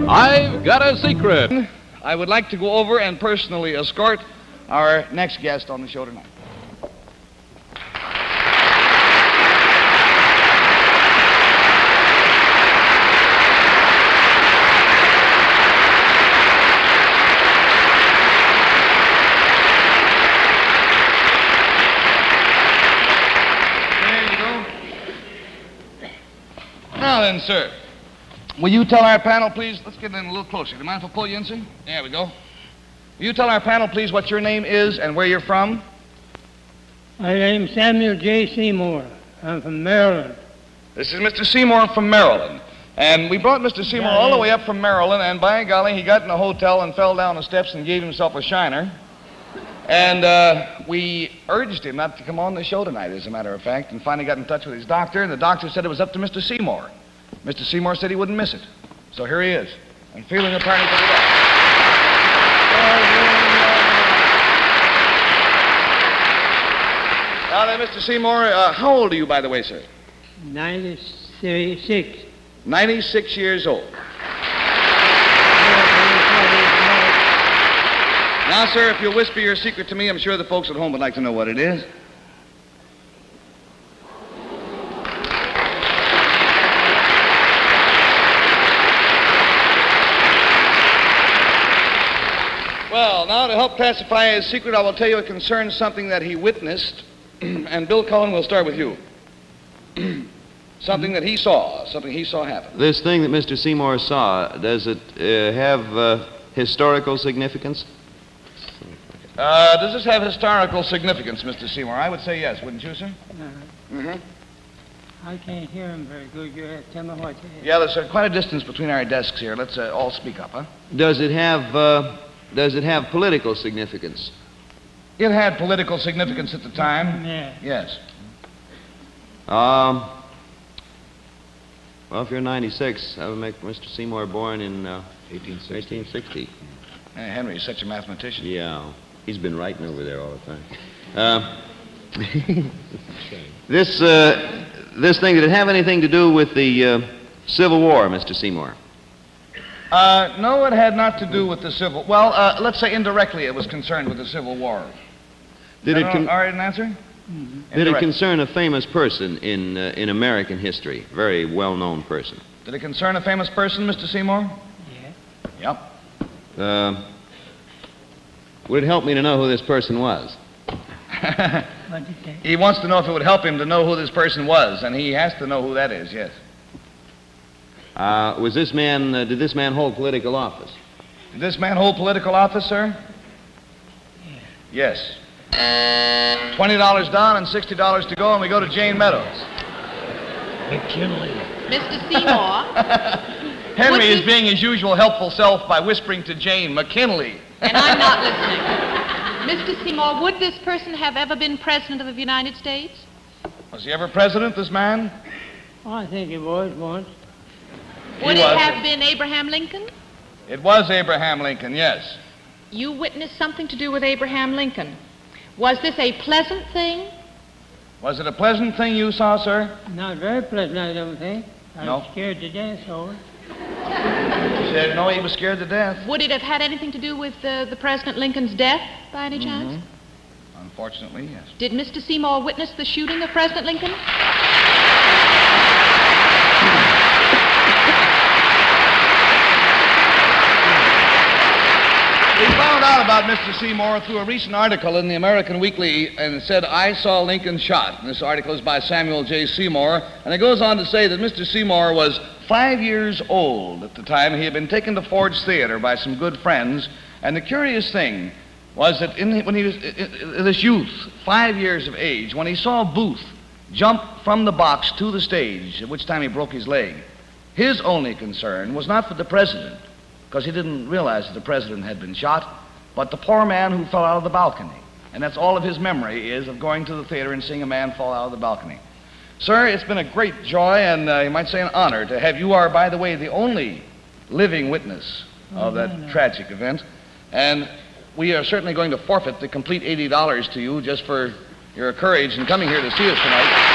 I've got a secret. I would like to go over and personally escort our next guest on the show tonight. Now then, sir, will you tell our panel, please? Let's get in a little closer. Do you mind if I pull you in, sir? There we go. Will you tell our panel, please, what your name is and where you're from? My name's Samuel J. Seymour. I'm from Maryland. This is Mr. Seymour from Maryland. And we brought Mr. Seymour all the way up from Maryland, and by golly, he got in a hotel and fell down the steps and gave himself a shiner. And we urged him not to come on the show tonight, as a matter of fact, and finally got in touch with his doctor, and the doctor said it was up to Mr. Seymour. Mr. Seymour said he wouldn't miss it. So here he is, and feeling apparently pretty well. Now then, Mr. Seymour, how old are you, by the way, sir? 96. 96 years old. Now, sir, if you'll whisper your secret to me, I'm sure the folks at home would like to know what it is. Well, now, to help classify his secret, I will tell you it concerns something that he witnessed. And Bill Cullen, we'll start with you. Something that he saw, something he saw happen. This thing that Mr. Seymour saw, does it have historical significance? Does this have historical significance, Mr. Seymour? I would say yes, wouldn't you, sir? I can't hear him very good. You have to tell me what it is. Yeah, there's quite a distance between our desks here. Let's all speak up, huh? Does it have political significance? It had political significance at the time. Yeah. Yes. Well, if you're 96, that would make Mr. Seymour born in 1860. Hey, Henry's such a mathematician. Yeah. He's been writing over there all the time. This thing, did it have anything to do with the Civil War, Mr. Seymour? No, it had not to do with the Civil... Well, let's say indirectly it was concerned with the Civil War. Did it all right, an answer? Mm-hmm. Did it concern a famous person in American history? Very well-known person. Did it concern a famous person, Mr. Seymour? Yeah. Yep. Would it help me to know who this person was? What did you say? He wants to know if it would help him to know who this person was, and he has to know who that is, yes. Did this man hold political office? Did this man hold political office, sir? Yeah. Yes. $20 down and $60 to go, and we go to Jane Meadows. McKinley. Mr. Seymour. Henry is being his usual helpful self by whispering to Jane, McKinley. And I'm not listening. Mr. Seymour, would this person have ever been president of the United States? Was he ever president, this man? Oh, I think he was once. Would it have been Abraham Lincoln? It was Abraham Lincoln, yes. You witnessed something to do with Abraham Lincoln. Was this a pleasant thing? Was it a pleasant thing you saw, sir? Not very pleasant, I don't think. I was scared to death over it. He said, no, he was scared to death. Would it have had anything to do with the President Lincoln's death, by any chance? Unfortunately, yes. Did Mr. Seymour witness the shooting of President Lincoln? We found out about Mr. Seymour through a recent article in the American Weekly, and it said, I saw Lincoln shot. And this article is by Samuel J. Seymour, and it goes on to say that Mr. Seymour was 5 years old at the time. He had been taken to Ford's Theater by some good friends, and the curious thing was that when he was this youth, 5 years of age, when he saw Booth jump from the box to the stage, at which time he broke his leg, his only concern was not for the president, because he didn't realize that the president had been shot, but the poor man who fell out of the balcony. And that's all of his memory is of going to the theater and seeing a man fall out of the balcony. Sir, it's been a great joy and you might say an honor to have you are, by the way, the only living witness of that tragic event. And we are certainly going to forfeit the complete $80 to you just for your courage in coming here to see us tonight.